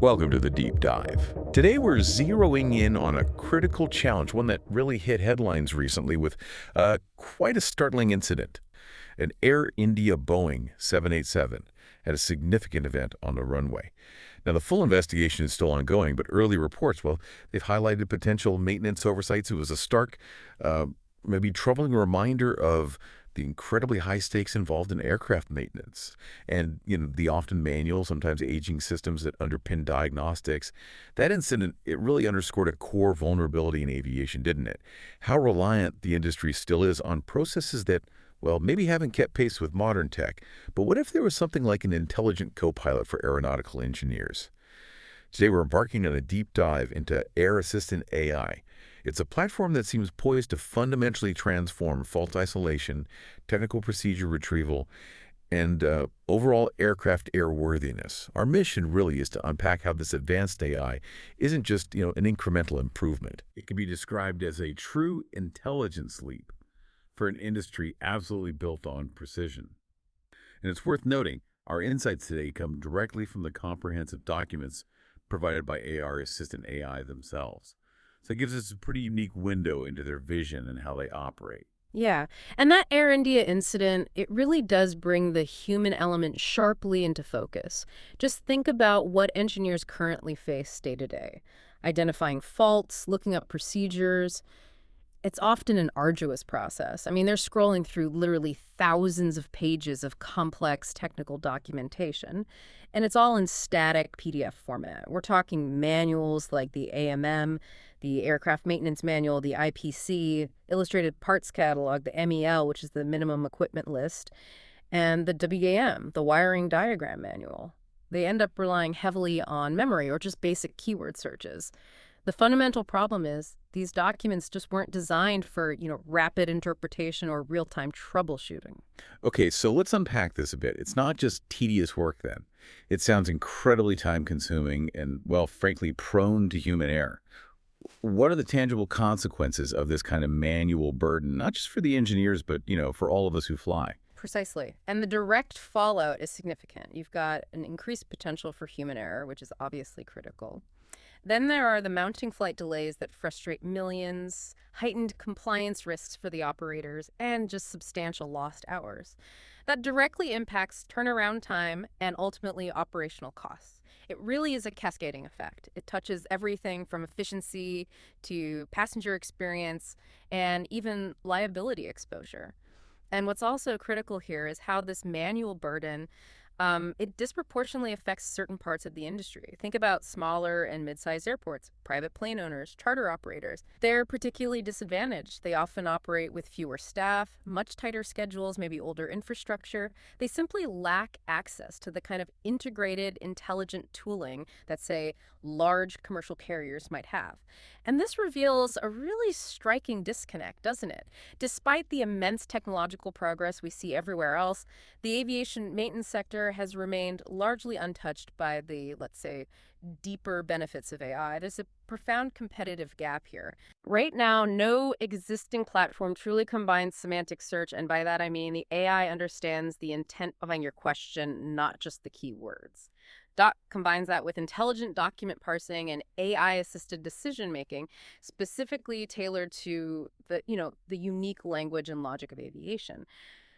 Welcome to the Deep Dive. Today we're zeroing in on a critical challenge, one that really hit headlines recently with quite a startling incident. An Air India Boeing 787 had a significant event on the runway. Now, the full investigation is still ongoing, but early reports, well, they've highlighted potential maintenance oversights. It was a stark, maybe troubling reminder of the incredibly high stakes involved in aircraft maintenance and, the often manual, sometimes aging systems that underpin diagnostics. That incident, it really underscored a core vulnerability in aviation, didn't it? How reliant the industry still is on processes that, well, maybe haven't kept pace with modern tech. But what if there was something like an intelligent co-pilot for aeronautical engineers? Today, we're embarking on a deep dive into Air Assistant AI. It's a platform that seems poised to fundamentally transform fault isolation, technical procedure retrieval, and overall aircraft airworthiness. Our mission really is to unpack how this advanced AI isn't just, an incremental improvement. It can be described as a true intelligence leap for an industry absolutely built on precision. And it's worth noting, our insights today come directly from the comprehensive documents provided by AR Assistant AI themselves. So it gives us a pretty unique window into their vision and how they operate. Yeah, and that Air India incident, it really does bring the human element sharply into focus. Just think about what engineers currently face day to day. Identifying faults, looking up procedures. It's often an arduous process. I mean, they're scrolling through literally thousands of pages of complex technical documentation, and it's all in static PDF format. We're talking manuals like the AMM, the Aircraft Maintenance Manual, the IPC, Illustrated Parts Catalog, the MEL, which is the Minimum Equipment List, and the WAM, the Wiring Diagram Manual. They end up relying heavily on memory or just basic keyword searches. The fundamental problem is these documents just weren't designed for, rapid interpretation or real-time troubleshooting. Okay, so let's unpack this a bit. It's not just tedious work then. It sounds incredibly time-consuming and, well, frankly, prone to human error. What are the tangible consequences of this kind of manual burden, not just for the engineers, but, for all of us who fly? Precisely. And the direct fallout is significant. You've got an increased potential for human error, which is obviously critical. Then there are the mounting flight delays that frustrate millions, heightened compliance risks for the operators, and just substantial lost hours. That directly impacts turnaround time and ultimately operational costs. It really is a cascading effect. It touches everything from efficiency to passenger experience and even liability exposure. And what's also critical here is how this manual burden it disproportionately affects certain parts of the industry. Think about smaller and mid-sized airports, private plane owners, charter operators. They're particularly disadvantaged. They often operate with fewer staff, much tighter schedules, maybe older infrastructure. They simply lack access to the kind of integrated, intelligent tooling that, say, large commercial carriers might have. And this reveals a really striking disconnect, doesn't it? Despite the immense technological progress we see everywhere else, the aviation maintenance sector has remained largely untouched by the, let's say, deeper benefits of AI. There's a profound competitive gap here. Right now, no existing platform truly combines semantic search, and by that I mean the AI understands the intent behind your question, not just the keywords. Doc combines that with intelligent document parsing and AI-assisted decision-making, specifically tailored to the unique language and logic of aviation.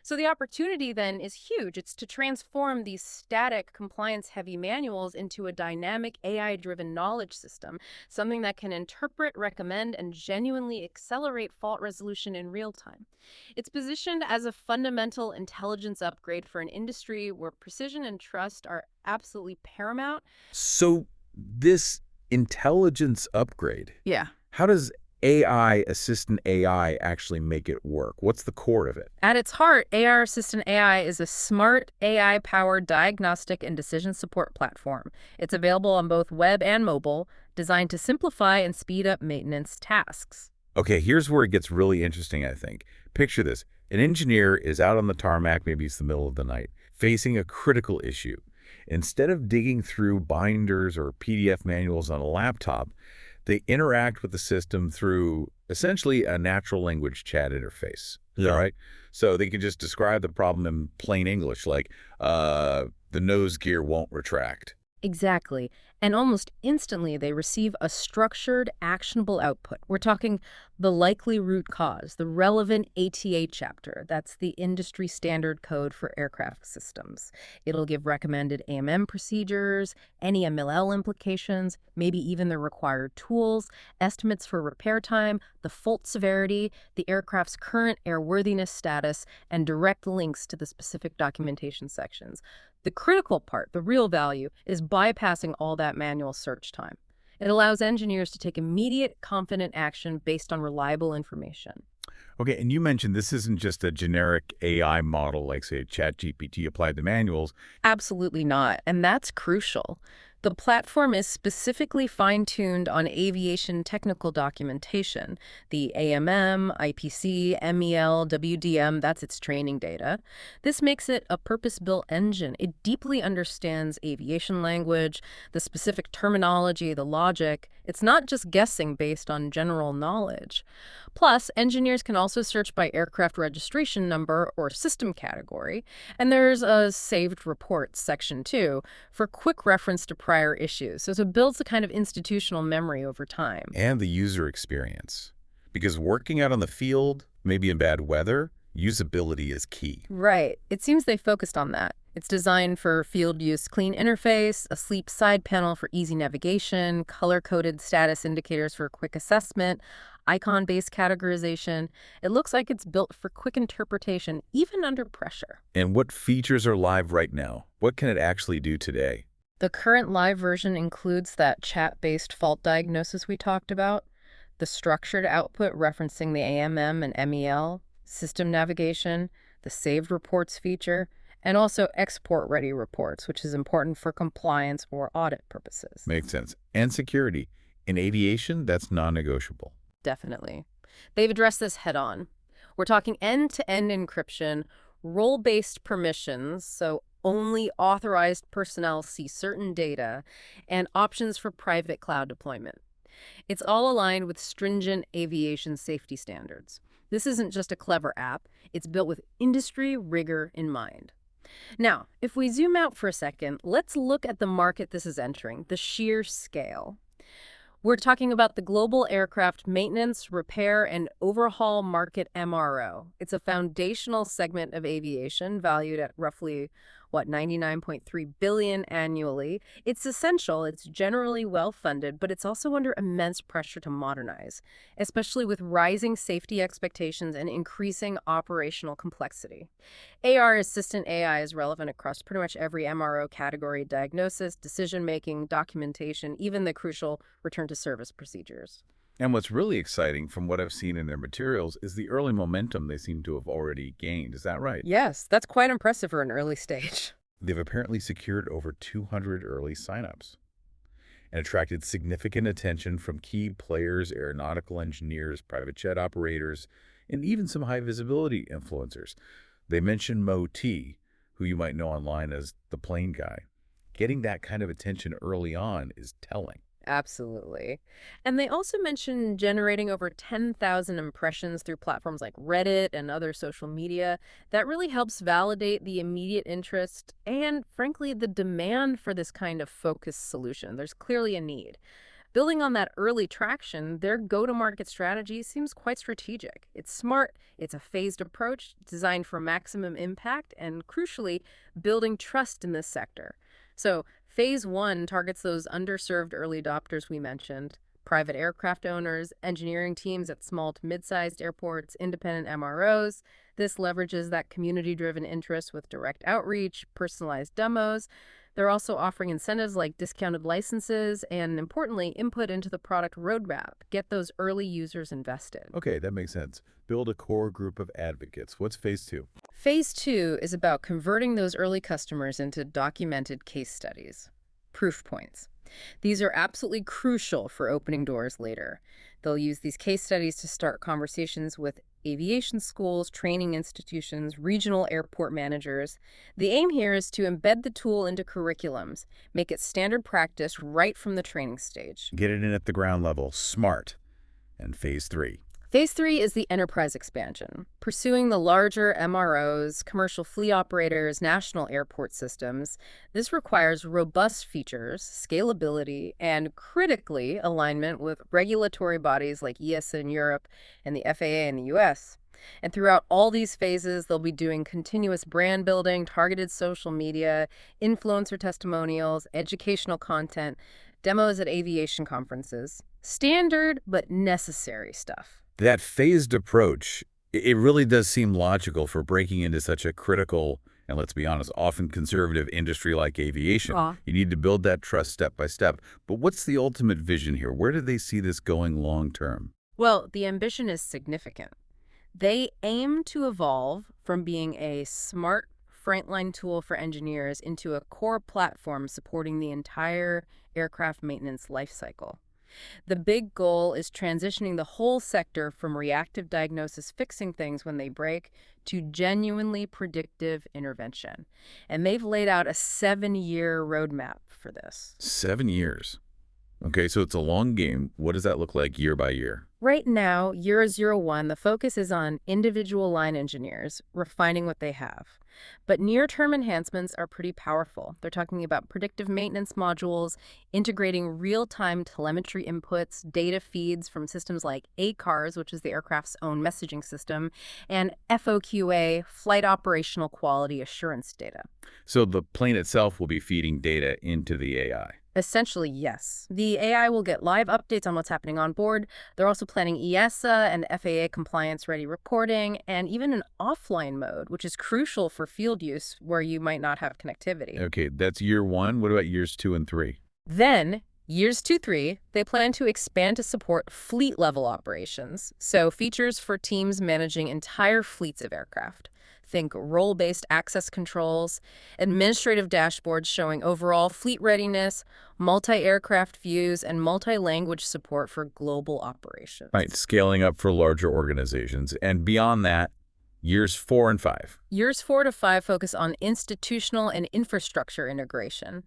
So the opportunity then is huge. It's to transform these static, compliance-heavy manuals into a dynamic AI-driven knowledge system, something that can interpret, recommend, and genuinely accelerate fault resolution in real time. It's positioned as a fundamental intelligence upgrade for an industry where precision and trust are absolutely paramount. So this intelligence upgrade, Yeah. how does AI, Assistant AI, actually make it work? What's the core of it? At its heart, AR Assistant AI is a smart AI-powered diagnostic and decision support platform. It's available on both web and mobile, designed to simplify and speed up maintenance tasks. Okay, here's where it gets really interesting, I think. Picture this. An engineer is out on the tarmac, maybe it's the middle of the night, facing a critical issue. Instead of digging through binders or PDF manuals on a laptop, they interact with the system through essentially a natural language chat interface. Yeah. All right. So they can just describe the problem in plain English, like the nose gear won't retract. Exactly. And almost instantly, they receive a structured, actionable output. We're talking the likely root cause, the relevant ATA chapter. That's the industry standard code for aircraft systems. It'll give recommended AMM procedures, any MLL implications, maybe even the required tools, estimates for repair time, the fault severity, the aircraft's current airworthiness status, and direct links to the specific documentation sections. The critical part, the real value, is bypassing all that manual search time. It allows engineers to take immediate, confident action based on reliable information. Okay, and you mentioned this isn't just a generic AI model like, say, ChatGPT applied to manuals. Absolutely not, and that's crucial. The platform is specifically fine-tuned on aviation technical documentation, the AMM, IPC, MEL, WDM, that's its training data. This makes it a purpose-built engine. It deeply understands aviation language, the specific terminology, the logic. It's not just guessing based on general knowledge. Plus, engineers can also search by aircraft registration number or system category, and there's a saved reports section too for quick reference to prior issues. So it builds a kind of institutional memory over time. And the user experience. Because working out on the field, maybe in bad weather, usability is key. Right. It seems they focused on that. It's designed for field use clean interface, a sleek side panel for easy navigation, color-coded status indicators for quick assessment, icon-based categorization. It looks like it's built for quick interpretation, even under pressure. And what features are live right now? What can it actually do today? The current live version includes that chat-based fault diagnosis we talked about, the structured output referencing the AMM and MEL, system navigation, the saved reports feature, and also export-ready reports, which is important for compliance or audit purposes. Makes sense. And security. In aviation, that's non-negotiable. Definitely. They've addressed this head-on. We're talking end-to-end encryption, role-based permissions, so only authorized personnel see certain data, and options for private cloud deployment. It's all aligned with stringent aviation safety standards. This isn't just a clever app. It's built with industry rigor in mind. Now, if we zoom out for a second, let's look at the market this is entering, the sheer scale. We're talking about the global aircraft maintenance, repair, and overhaul market MRO. It's a foundational segment of aviation valued at roughly, 99.3 billion annually. It's essential, it's generally well-funded, but it's also under immense pressure to modernize, especially with rising safety expectations and increasing operational complexity. AR Assistant AI is relevant across pretty much every MRO category: diagnosis, decision-making, documentation, even the crucial return-to-service procedures. And what's really exciting from what I've seen in their materials is the early momentum they seem to have already gained. Is that right? Yes, that's quite impressive for an early stage. They've apparently secured over 200 early signups and attracted significant attention from key players, aeronautical engineers, private jet operators, and even some high-visibility influencers. They mentioned Mo T, who you might know online as the plane guy. Getting that kind of attention early on is telling. Absolutely. And they also mentioned generating over 10,000 impressions through platforms like Reddit and other social media. That really helps validate the immediate interest and, frankly, the demand for this kind of focused solution. There's clearly a need. Building on that early traction, their go-to-market strategy seems quite strategic. It's smart, it's a phased approach designed for maximum impact, and crucially, building trust in this sector. So, Phase 1 targets those underserved early adopters we mentioned: private aircraft owners, engineering teams at small to mid-sized airports, independent MROs. This leverages that community-driven interest with direct outreach, personalized demos. They're also offering incentives like discounted licenses and, importantly, input into the product roadmap. Get those early users invested. Okay, that makes sense. Build a core group of advocates. What's phase 2? Phase 2 is about converting those early customers into documented case studies, proof points. These are absolutely crucial for opening doors later. They'll use these case studies to start conversations with aviation schools, training institutions, regional airport managers. The aim here is to embed the tool into curriculums, make it standard practice right from the training stage. Get it in at the ground level. Smart. And phase 3. Phase 3 is the enterprise expansion, pursuing the larger MROs, commercial fleet operators, national airport systems. This requires robust features, scalability, and critically alignment with regulatory bodies like EASA in Europe and the FAA in the US. And throughout all these phases, they'll be doing continuous brand building, targeted social media, influencer testimonials, educational content, demos at aviation conferences. Standard but necessary stuff. That phased approach, it really does seem logical for breaking into such a critical, and let's be honest, often conservative industry like aviation. Aw. You need to build that trust step by step. But what's the ultimate vision here? Where do they see this going long term? Well, the ambition is significant. They aim to evolve from being a smart frontline tool for engineers into a core platform supporting the entire aircraft maintenance lifecycle. The big goal is transitioning the whole sector from reactive diagnosis, fixing things when they break, to genuinely predictive intervention. And they've laid out a 7-year roadmap for this. 7 years. Okay, so it's a long game. What does that look like year by year? Right now, year 01, the focus is on individual line engineers, refining what they have. But near-term enhancements are pretty powerful. They're talking about predictive maintenance modules, integrating real-time telemetry inputs, data feeds from systems like ACARS, which is the aircraft's own messaging system, and FOQA, flight operational quality assurance data. So the plane itself will be feeding data into the AI. Essentially, yes. The AI will get live updates on what's happening on board. They're also planning EASA and FAA compliance-ready reporting, and even an offline mode, which is crucial for field use where you might not have connectivity. Okay, that's year 1. What about years 2 and 3? Then, years 2-3, they plan to expand to support fleet-level operations, so features for teams managing entire fleets of aircraft. Think role-based access controls, administrative dashboards showing overall fleet readiness, multi-aircraft views, and multi-language support for global operations. Right, scaling up for larger organizations. And beyond that, years 4 and 5. Years 4-5 focus on institutional and infrastructure integration.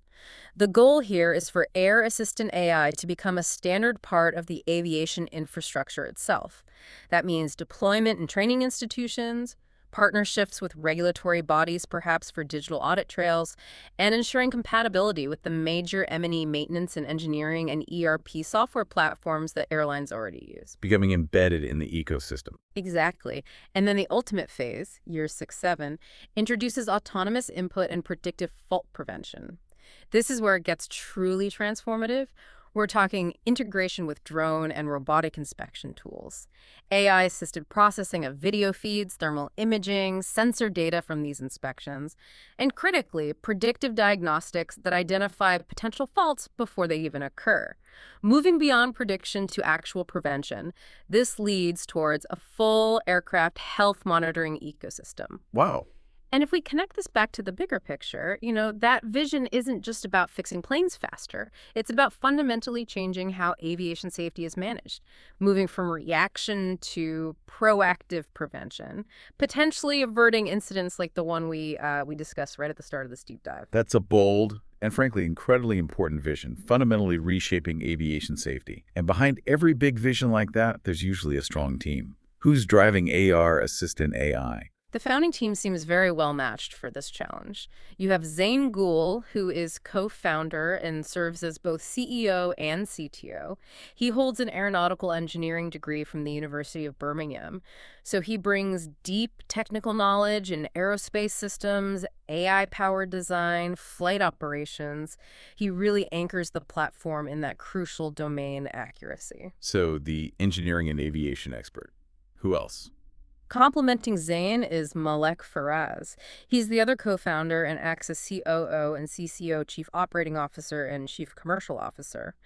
The goal here is for Air Assistant AI to become a standard part of the aviation infrastructure itself. That means deployment in training institutions, partnerships with regulatory bodies, perhaps for digital audit trails, and ensuring compatibility with the major M&E maintenance and engineering and ERP software platforms that airlines already use. Becoming embedded in the ecosystem. Exactly. And then the ultimate phase, years 6-7, introduces autonomous input and predictive fault prevention. This is where it gets truly transformative. We're talking integration with drone and robotic inspection tools, AI-assisted processing of video feeds, thermal imaging, sensor data from these inspections, and critically, predictive diagnostics that identify potential faults before they even occur. Moving beyond prediction to actual prevention, this leads towards a full aircraft health monitoring ecosystem. Wow. And if we connect this back to the bigger picture, that vision isn't just about fixing planes faster. It's about fundamentally changing how aviation safety is managed, moving from reaction to proactive prevention, potentially averting incidents like the one we discussed right at the start of this deep dive. That's a bold and frankly incredibly important vision, fundamentally reshaping aviation safety. And behind every big vision like that, there's usually a strong team. Who's driving AR Assistant AI? The founding team seems very well matched for this challenge. You have Zane Gould, who is co-founder and serves as both CEO and CTO. He holds an aeronautical engineering degree from the University of Birmingham. So he brings deep technical knowledge in aerospace systems, AI-powered design, flight operations. He really anchors the platform in that crucial domain accuracy. So the engineering and aviation expert. Who else? Complementing Zain is Malek Faraz. He's the other co-founder and acts as COO and CCO, Chief Operating Officer and Chief Commercial Officer.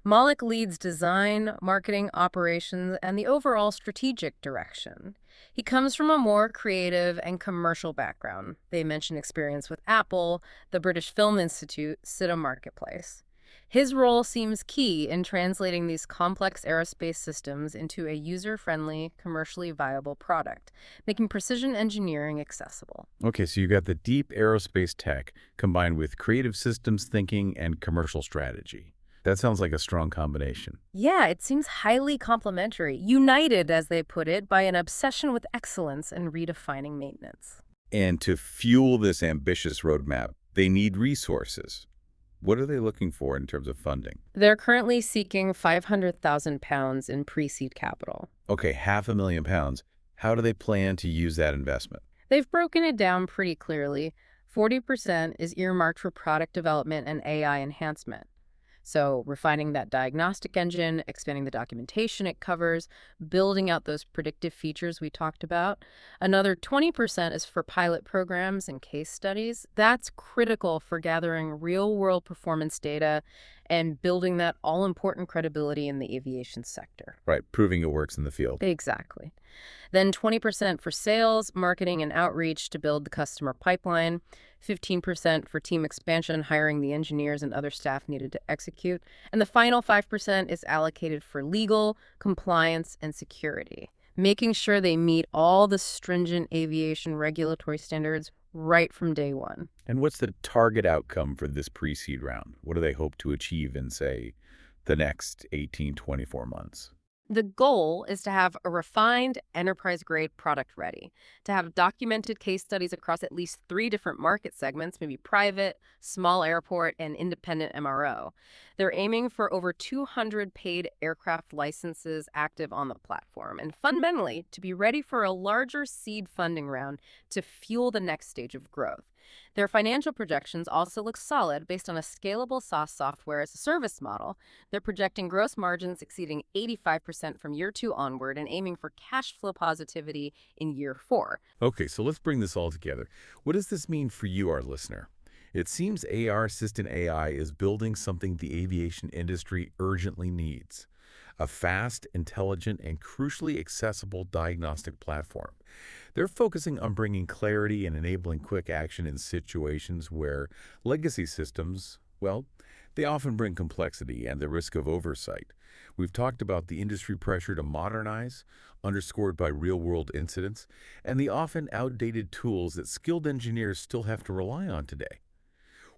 Malek leads design, marketing, operations, and the overall strategic direction. He comes from a more creative and commercial background. They mention experience with Apple, the British Film Institute, Cinema Marketplace. His role seems key in translating these complex aerospace systems into a user-friendly, commercially viable product, making precision engineering accessible. Okay, so you got the deep aerospace tech combined with creative systems thinking and commercial strategy. That sounds like a strong combination. Yeah, it seems highly complementary, united, as they put it, by an obsession with excellence and redefining maintenance. And to fuel this ambitious roadmap, they need resources. What are they looking for in terms of funding? They're currently seeking £500,000 in pre-seed capital. Okay, £500,000. How do they plan to use that investment? They've broken it down pretty clearly. 40% is earmarked for product development and AI enhancement. So refining that diagnostic engine, expanding the documentation it covers, building out those predictive features we talked about. Another 20% is for pilot programs and case studies. That's critical for gathering real-world performance data and building that all-important credibility in the aviation sector. Right, proving it works in the field. Exactly. Then 20% for sales, marketing, and outreach to build the customer pipeline. 15% for team expansion, hiring the engineers and other staff needed to execute. And the final 5% is allocated for legal, compliance, and security, making sure they meet all the stringent aviation regulatory standards right from day one. And what's the target outcome for this pre-seed round? What do they hope to achieve in, say, the next 18, 24 months? The goal is to have a refined, enterprise-grade product ready, to have documented case studies across at least 3 different market segments, maybe private, small airport, and independent MRO. They're aiming for over 200 paid aircraft licenses active on the platform, and fundamentally, to be ready for a larger seed funding round to fuel the next stage of growth. Their financial projections also look solid based on a scalable SaaS software as a service model. They're projecting gross margins exceeding 85% from year 2 onward and aiming for cash flow positivity in year 4. Okay, so let's bring this all together. What does this mean for you, our listener? It seems AR Assistant AI is building something the aviation industry urgently needs: a fast, intelligent, and crucially accessible diagnostic platform. They're focusing on bringing clarity and enabling quick action in situations where legacy systems, well, they often bring complexity and the risk of oversight. We've talked about the industry pressure to modernize, underscored by real-world incidents, and the often outdated tools that skilled engineers still have to rely on today.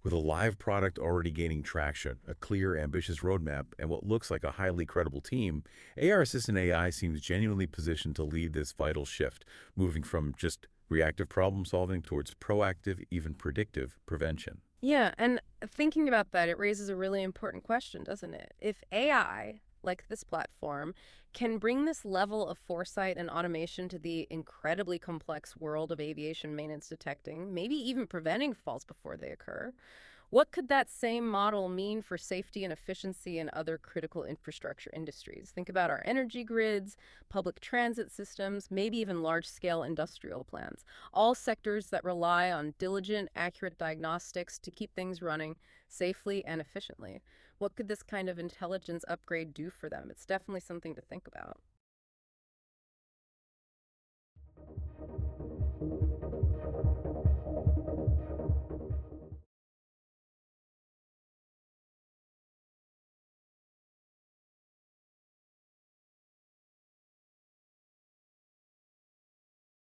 With a live product already gaining traction, a clear, ambitious roadmap, and what looks like a highly credible team, AR Assistant AI seems genuinely positioned to lead this vital shift, moving from just reactive problem solving towards proactive, even predictive prevention. Yeah, and thinking about that, it raises a really important question, doesn't it? If AI, like this platform, can bring this level of foresight and automation to the incredibly complex world of aviation maintenance detecting, maybe even preventing faults before they occur, what could that same model mean for safety and efficiency in other critical infrastructure industries? Think about our energy grids, public transit systems, maybe even large-scale industrial plants, all sectors that rely on diligent, accurate diagnostics to keep things running safely and efficiently. What could this kind of intelligence upgrade do for them? It's definitely something to think about.